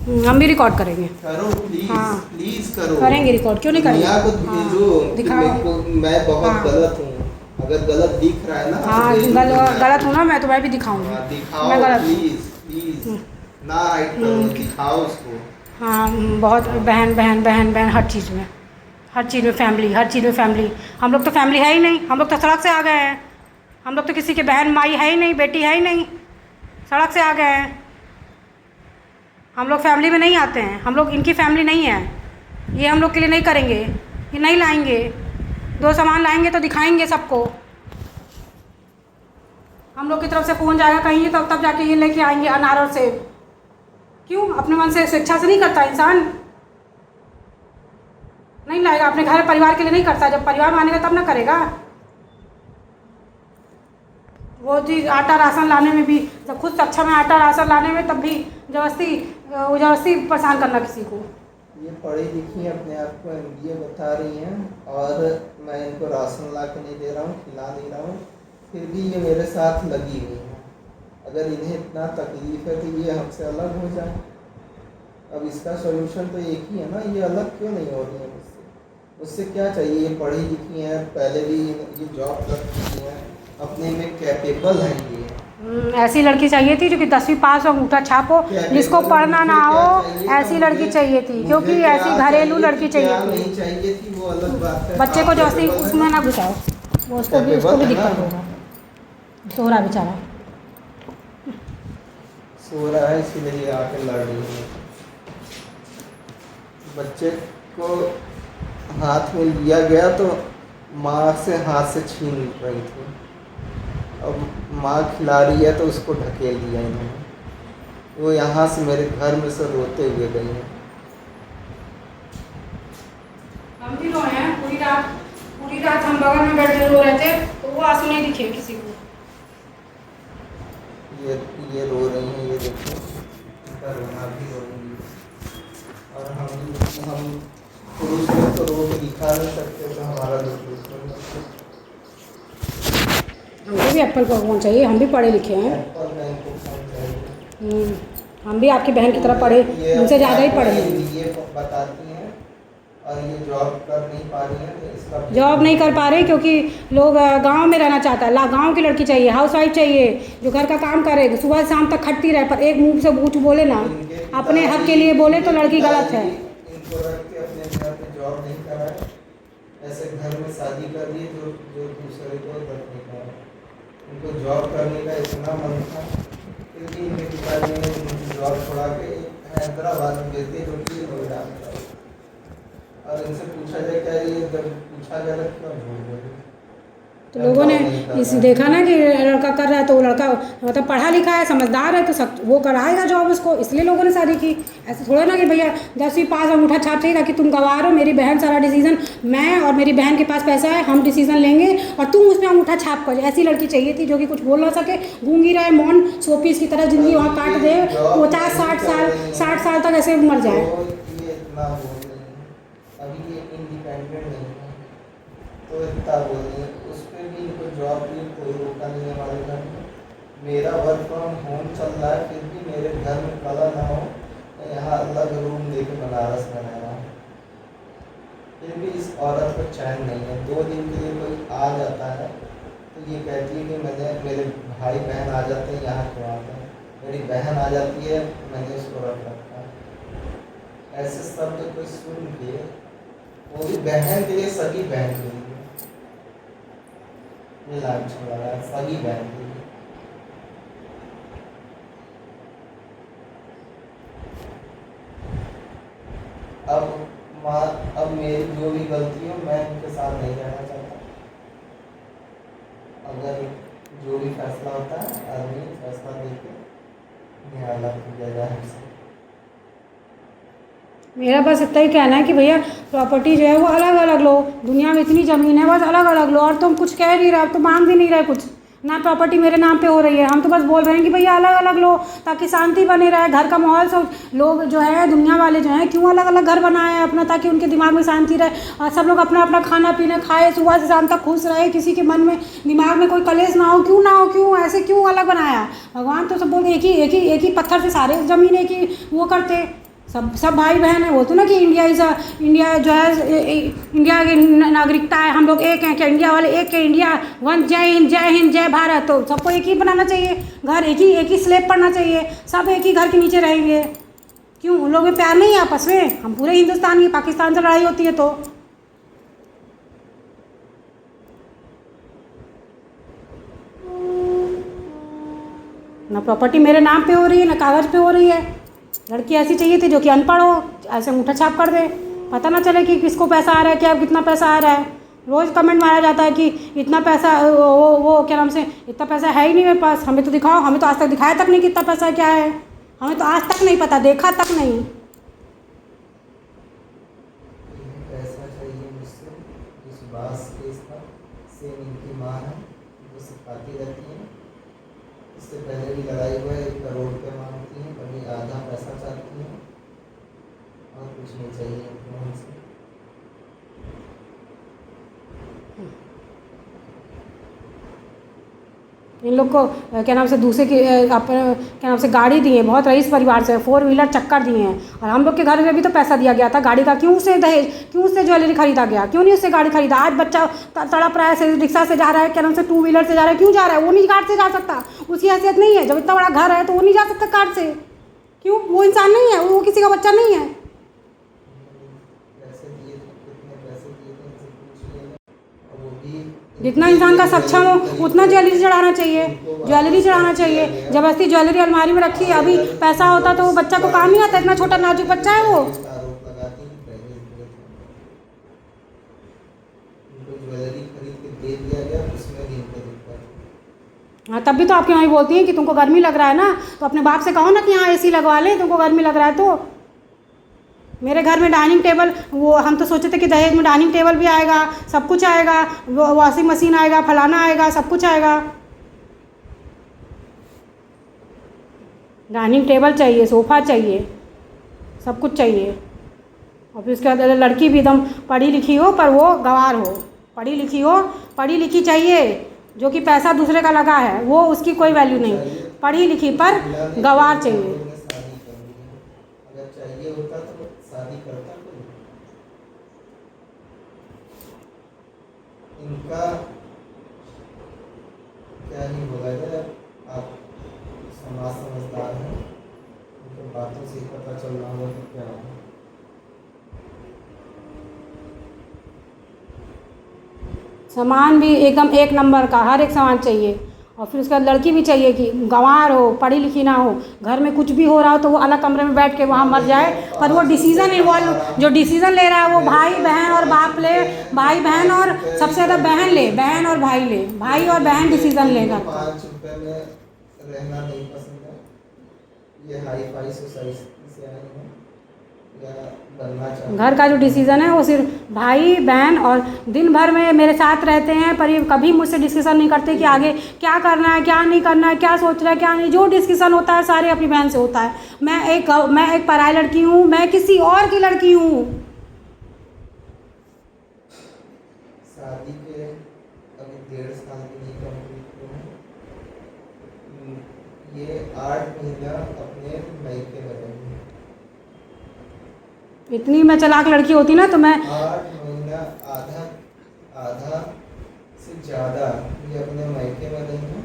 हम भी रिकॉर्ड करेंगे। करो प्लीज। हाँ प्लीज करो, करेंगे रिकॉर्ड, क्यों नहीं करेंगे। दुनिया को भेजो कि दिखाओ। मेरे को मैं बहुत हाँ। गलत हूँ। अगर गलत दिख रहा है ना हाँ तो भेजो दुनिया गलत को। हूँ ना मैं, तो मैं भी दिखाऊंगी। हाँ, दिखाओ मैं गलत हूँ। Please please. ना हाइड करो, दिखाओ उसको। हाँ बहुत बहन बहन बहन बहन हर चीज़ में, हर चीज़ में फैमिली, हर चीज़ में फैमिली। हम लोग तो फैमिली है ही नहीं, हम लोग तो सड़क से आ गए हैं। हम लोग तो किसी के बहन माई है ही नहीं, बेटी है ही नहीं, सड़क से आ गए हैं। हम लोग फैमिली में नहीं आते हैं, हम लोग इनकी फैमिली नहीं है। ये हम लोग के लिए नहीं करेंगे, ये नहीं लाएंगे। दो सामान लाएंगे तो दिखाएंगे सबको। हम लोग की तरफ से फ़ोन जाएगा कहीं तब जाके ये लेके आएंगे अनार और सेब। क्यों? अपने मन से स्वेच्छा से नहीं करता इंसान, नहीं लाएगा। अपने घर परिवार के लिए नहीं करता, जब परिवार मानेगा तब ना करेगा। वो जी आटा राशन लाने में भी, जब खुद सक्षम है आटा राशन लाने में, तब भी जबरदस्ती परेशान करना किसी को। ये पढ़ी लिखी है, अपने आप को MBA बता रही हैं, और मैं इनको राशन ला के नहीं दे रहा हूँ, खिला नहीं रहा हूँ, फिर भी ये मेरे साथ लगी हुई हैं। अगर इन्हें इतना तकलीफ है तो ये हमसे अलग हो जाए। अब इसका सोल्यूशन तो एक ही है ना, ये अलग क्यों नहीं हो रही है मुझसे? मुझसे क्या चाहिए? ये पढ़ी लिखी हैं, पहले भी ये जॉब कर चुकी हैं, अपने में कैपेबल हैं ये। ऐसी लड़की चाहिए थी जो कि 10वीं पास हो, अंगूठा छाप हो, जिसको पढ़ना ना हो, ऐसी लड़की चाहिए थी। क्योंकि ऐसी घरेलू लड़की चाहिए थी। नहीं चाहिए थी वो अलग बात है। बच्चे को जबरदस्ती उसमें ना घुसाओ, वो उसको भी दिक्कत होगा। सो रहा बेचारा, सो रहा है, इसीलिए आके लड़ रही है। बच्चे को हाथ में लिया गया तो माँ से हाथ से छीन रही थी। अब माँ खिला रही है तो उसको ढकेल दिया इन्होंने। वो यहाँ से मेरे घर में से रोते हुए गई है। हम भी रोए हैं पूरी रात हम बगल में बैठ के रो रहे थे, तो वो आंसू नहीं दिखे किसी को। ये रो रही हैं, ये देखो, इनका रोना भी रो रही है। और हम पुरुष लोग तो रो के दिखा नहीं सकते, तो हमारा दुश्मन हमको भी एप्पल का फोन चाहिए, हम भी पढ़े लिखे हैं। एप्पल का इनको फोन चाहिए। हम भी आपकी बहन की तरह पढ़े, उनसे ज़्यादा ही पढ़े हैं। ये बताती हैं और ये जॉब कर नहीं पा रही है, तो इसका जॉब नहीं कर पा रहे क्योंकि लोग गांव में रहना चाहता है। गांव की लड़की चाहिए, हाउसवाइफ चाहिए, जो घर का काम करे, सुबह से शाम तक खटती रहे, पर एक मुंह से कुछ बोले ना, अपने हक के लिए बोले तो लड़की गलत है। इनको रख के अपने घर पे जॉब नहीं कराए, ऐसे घर में शादी कर दी जो दूसरे को रख नहीं पाए। उनको जॉब करने का इतना मन था, क्योंकि इनके पिताजी ने जॉब छोड़ा के हैदराबाद में भेज दिए, जो कि नोएडा में था। और इनसे पूछा जाए क्या, ये जब पूछा जाए तो क्यों झूठ बोले? तो लोगों ने इस देखा ना कि लड़का कर रहा है, तो वो लड़का मतलब पढ़ा लिखा है, समझदार है, तो सब वो कराएगा जॉब उसको, इसलिए लोगों ने शादी की। ऐसे थोड़ा ना कि भैया 10वीं पास अंगूठा छाप चाहिए ताकि तुम गवाह हो, मेरी बहन सारा डिसीजन, मैं और मेरी बहन के पास पैसा है, हम डिसीजन लेंगे और तुम उसमें अंगूठा छाप कर। ऐसी लड़की चाहिए थी जो कि कुछ बोल ना सके, गूंगी रहे, मौन सोपीस की तरह ज़िंदगी वहाँ काट दे, 50-60 साल तक ऐसे मर जाए। अभी ये इंडिपेंडेंट नहीं है, तो इतना बोल रही है। उस पर भी इनको जॉब भी कोई रोका नहीं है हमारे घर में। मेरा वर्क फ्रॉम होम चल रहा है, फिर भी मेरे घर में कला ना हो, मैं यहाँ अलग रूम लेके बनारस में रह रहा हूँ। फिर भी इस औरत को चैन नहीं है। 2 दिन के लिए कोई आ जाता है तो ये कहती है कि मेरे भाई बहन आ जाते हैं, यहाँ क्यों आते हैं? मेरी बहन आ जाती है, मैंने इसको रख रखा है। ऐसे शब्द कोई सुन के, वो भी बहन के लिए, सगी बहन के लिए ये लाइन छोड़ा रहा है, सगी बहन के लिए। अब मेरी जो भी गलती हो, मैं इनके साथ नहीं रहना चाहता। अगर जो भी फैसला होता है, आदमी फैसला देके ध्यान रख दिया जाए हमसे। मेरा बस इतना ही कहना है कि भैया प्रॉपर्टी जो है वो अलग अलग लो, दुनिया में इतनी ज़मीन है, बस अलग अलग लो। और तुम कुछ कह नहीं रहे, तो मांग भी नहीं रहे कुछ ना, प्रॉपर्टी मेरे नाम पे हो रही है। हम तो बस बोल रहे हैं कि भैया अलग अलग लो ताकि शांति बने रहे, घर का माहौल। सब लोग जो है दुनिया वाले जो हैं, क्यों अलग अलग घर बनाए हैं अपना, ताकि उनके दिमाग में शांति रहे और सब लोग अपना अपना खाना पीना खाए, सुबह से शाम तक खुश रहे, किसी के मन में दिमाग में कोई कलेश ना हो। क्यों ना हो? क्यों ऐसे क्यों अलग बनाया? भगवान तो सब बोलते एक ही पत्थर से सारे ज़मीन एक ही वो करते। सब भाई बहन है। बोलते ना कि इंडिया जो है इंडिया की नागरिकता है, हम लोग एक हैं, क्या इंडिया वाले एक है, इंडिया वन, जय हिंद जय भारत। तो सबको एक ही बनाना चाहिए घर, एक ही स्लेब पढ़ना चाहिए, सब एक ही घर के नीचे रहेंगे। क्यों उन लोगों में प्यार नहीं है आपस में? हम पूरे हिंदुस्तान की, पाकिस्तान से लड़ाई होती है तो ना प्रॉपर्टी मेरे नाम पे हो रही है ना कागज़ पे हो रही है। लड़की ऐसी चाहिए थी जो कि अनपढ़ हो, ऐसे अंगूठा छाप कर दे, पता ना चले कि किसको पैसा आ रहा है, क्या कितना पैसा आ रहा है। रोज़ कमेंट मारा जाता है कि इतना पैसा, वो क्या नाम से, इतना पैसा है ही नहीं मेरे पास, हमें तो दिखाओ। हमें तो आज तक दिखाया तक नहीं कितना पैसा क्या है, हमें तो आज तक नहीं पता, देखा तक नहीं। पैसा चाहिए मुझसे, इस बास केस का सेम इनकी माँ है, वो सिखाती रहती है। इससे पहले भी लड़ाई हुआ है, 1 करोड़ रुपये मांगती हैं, कभी आधा पैसा चाहती हैं और कुछ नहीं चाहिए उनको हमसे। इन लोग को क्या नाम से दूसरे की क्या नाम से गाड़ी दी है, बहुत रईस परिवार से 4 व्हीलर चक्कर दिए हैं, और हम लोग के घर में भी तो पैसा दिया गया था गाड़ी का। क्यों उसे दहेज, क्यों उससे ज्वेलरी खरीदा गया, क्यों नहीं उससे गाड़ी खरीदा? आज बच्चा तड़प रहा है, रिक्शा से जा रहा है, क्या नाम से 2 व्हीलर से जा रहा है, क्यों जा रहा है? वो नहीं कार से जा सकता, उसकी हैसियत नहीं है। जब इतना बड़ा घर है तो वो नहीं जा सकता कार से। क्यों? वो इंसान नहीं है, वो किसी का बच्चा नहीं है। पैसे दिए थे, कितने पैसे दिए थे इनसे पूछिए, और वो भी जितना इंसान का सक्षम हो उतना ज्वेलरी चढ़ाना चाहिए, ज्वेलरी चढ़ाना चाहिए। जबरदस्ती ज्वेलरी अलमारी में रखी, अभी पैसा होता तो वो बच्चा को काम नहीं आता, इतना छोटा नाजुक बच्चा है वो। आरोप लगाती कि पहले उनको ज्वेलरी खरीद के दे दिया गया, उसमें भी इनको दिक्कत। हाँ, तब भी तो आपकी मम्मी बोलती है कि तुमको गर्मी लग रहा है ना, तो अपने बाप से कहो ना कि हाँ AC लगवा ले, तुमको गर्मी लग रहा है तो। मेरे घर में डाइनिंग टेबल, वो हम तो सोचे थे कि दहेज में डाइनिंग टेबल भी आएगा, सब कुछ आएगा, वॉशिंग मशीन आएगा, फलाना आएगा, सब कुछ आएगा। डाइनिंग टेबल चाहिए, सोफ़ा चाहिए, सब कुछ चाहिए। और फिर उसके बाद लड़की भी एकदम पढ़ी लिखी हो पर वो गंवार हो, पढ़ी लिखी हो, पढ़ी लिखी चाहिए, जो कि पैसा दूसरे का लगा है वो उसकी कोई वैल्यू नहीं, पढ़ी लिखी पर गंवार चाहिए। अगर चाहिए होता तो शादी करता कोई। इनका क्या ही बोला जाए, आप समाज समझदार हैं, उनकी बातों से पता चल रहा होगा कि क्या है। सामान भी एकदम 1 नंबर का, हर एक सामान चाहिए। और फिर उसके बाद लड़की भी चाहिए कि गंवार हो, पढ़ी लिखी ना हो, घर में कुछ भी हो रहा हो तो वो अलग कमरे में बैठ के वहाँ मर जाए, पर वो डिसीज़न इन्वॉल्व, जो डिसीज़न ले रहा है वो भाई बहन और बाप ले, भाई बहन और सबसे ज़्यादा बहन ले, बहन और भाई ले, भाई और बहन डिसीज़न लेगा। 5 रुपये में रहना नहीं पसंद है, ये हाई फाई सोसाइटी से आए हैं या बनना चाहते हैं। घर का जो डिसीज़न है वो सिर्फ भाई बहन, और दिन भर में मेरे साथ रहते हैं पर ये कभी मुझसे डिस्कशन नहीं करते कि आगे क्या करना है, क्या नहीं करना है, क्या सोच रहा है, क्या नहीं। जो डिस्कशन होता है सारे अपनी बहन से होता है। मैं एक पराई लड़की हूँ, मैं किसी और की लड़की हूँ। शादी के अभी 1.5 साल भी नहीं कंप्लीट हुए हैं, ये 8 महीना अपने मायके में रहेंगे। इतनी मैं चालाक लड़की होती ना तो मैं 8 महीना, आधा से ज़्यादा ये अपने मायके में रहेंगे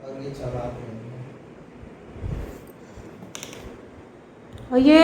और ये चालाक रहेंगे। और ये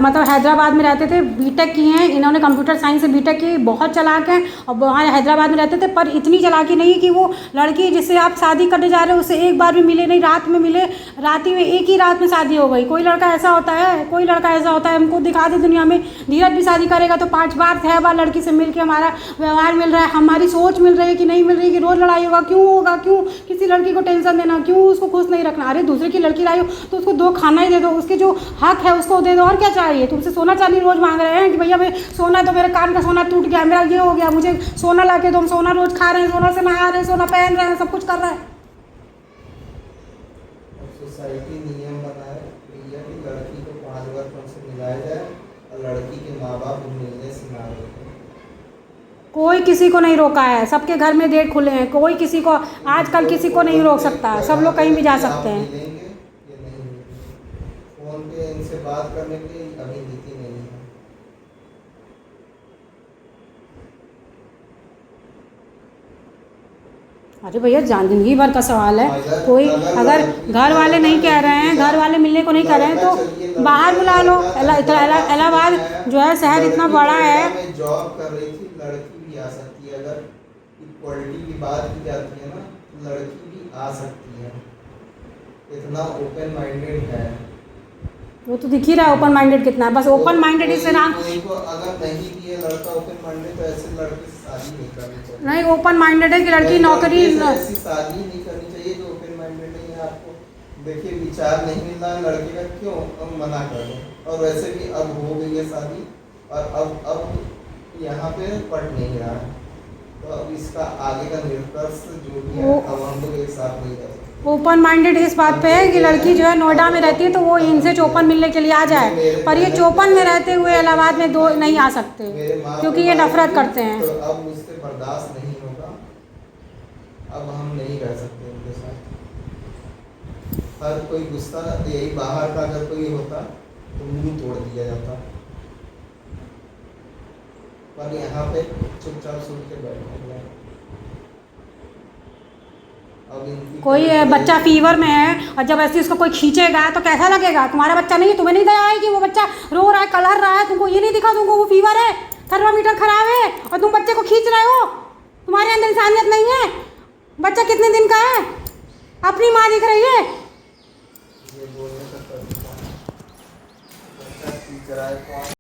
मतलब हैदराबाद में रहते थे, बीटेक किए हैं इन्होंने, कंप्यूटर साइंस से बीटेक की, बहुत चालाक हैं। और वहाँ हैदराबाद में रहते थे, पर इतनी चालाकी नहीं कि वो लड़की जिससे आप शादी करने जा रहे हो उससे एक बार भी मिले नहीं, रात में मिले, रात ही में एक ही रात में शादी हो गई। कोई लड़का ऐसा होता है, कोई लड़का ऐसा होता है, हमको दिखा दे दुनिया में। धीरज भी शादी करेगा तो 5 बार 6 बार लड़की से मिल के हमारा व्यवहार मिल रहा है, हमारी सोच मिल रही है कि नहीं मिल रही, कि रोज़ लड़ाई होगा, क्यों होगा, क्यों किसी लड़की को टेंशन देना, क्यों उसको खुश नहीं रखना। अरे दूसरे की लड़की लाई हो तो उसको 2 खाना ही दे दो, उसके जो हक है उसको दे दो, और क्या चाहिए। तुमसे सोना चांदी रोज़ मांग रहे हैं कि भैया मैं सोना, तो मेरे कान का सोना टूट गया, मेरा ये हो गया, मुझे सोना ला के दो, हम सोना रोज़ खा रहे हैं, सोना से नहा रहे हैं, सोना पहन रहे हैं, सब कुछ कर रहे हैं। सोसाइटी नियम बनाए भैया कि लड़की को 5 बार तुमसे मिलाया जाए और लड़की के माँ बाप मिलने से ना रोकें। कोई किसी को नहीं रोका है, सबके घर में गेट खुले हैं, कोई किसी को आजकल किसी को नहीं रोक सकता, सब लोग कहीं भी जा सकते हैं। मिलेंगे ये नहीं मिलेंगे, फोन पे इनसे बात करने के लिए अभी नीति नहीं है। अरे भैया जान जिंदगी भर का सवाल है। कोई अगर घर वाले नहीं कह रहे हैं, घर वाले मिलने को नहीं कह रहे हैं तो बाहर बुला लो। इलाहाबाद जो है शहर इतना बड़ा है। मैं जॉब कर रही थी, लड़की भी आ सकती है, अगर इक्वलिटी की बात की जाती है ना, लड़की भी आ सकती है, इतना ओपन माइंडेड है। वो तो दिख ही रहा है ओपन माइंडेड कितना है। बस ओपन माइंडेड इससे नाम अगर नहीं भी है लड़का ओपन माइंडेड तो ऐसे लड़के से शादी नहीं करनी चाहिए। नहीं, ओपन माइंडेड है कि लड़की नौकरी ऐसी शादी नहीं करनी चाहिए जो ओपन माइंडेड नहीं है। आपको देखिए विचार नहीं मिल रहा है लड़के का, क्यों हम मना कर दो। और वैसे भी अब हो गई है शादी और अब यहाँ पे पट नहीं रहा है, तो अब इसका आगे का निष्कर्ष जो भी है अब हम लोग एक साथ नहीं रह सकते। ओपन माइंडेड इस बात पे है कि लड़की जो है नोएडा में रहती है तो वो इनसे चौपन मिलने के लिए आ जाए, पर ये चौपन में रहते हुए इलाहाबाद में दो नहीं आ सकते क्योंकि ये नफरत करते हैं। तो अब मुझसे बर्दाश्त नहीं होगा, अब हम नहीं रह सकते उनके साथ। हर कोई गुस्सा यही बाहर का अगर कोई होता तो मुंह तोड़ दिया जाता, पर यहाँ पे चुपचाप सुन के बैठे हैं। कोई बच्चा फीवर में है और जब ऐसे उसको कोई खींचेगा तो कैसा लगेगा? तुम्हारा बच्चा नहीं है, तुम्हें नहीं दया आएगी? वो बच्चा रो रहा है, कलर रहा है, तुमको ये नहीं दिखा तुमको वो फीवर है, थर्मामीटर खराब है और तुम बच्चे को खींच रहे हो? तुम्हारे अंदर इंसानियत नहीं है? बच्चा कितने दिन का है? अपनी माँ दिख रही है। ये बोलने का तरीका है।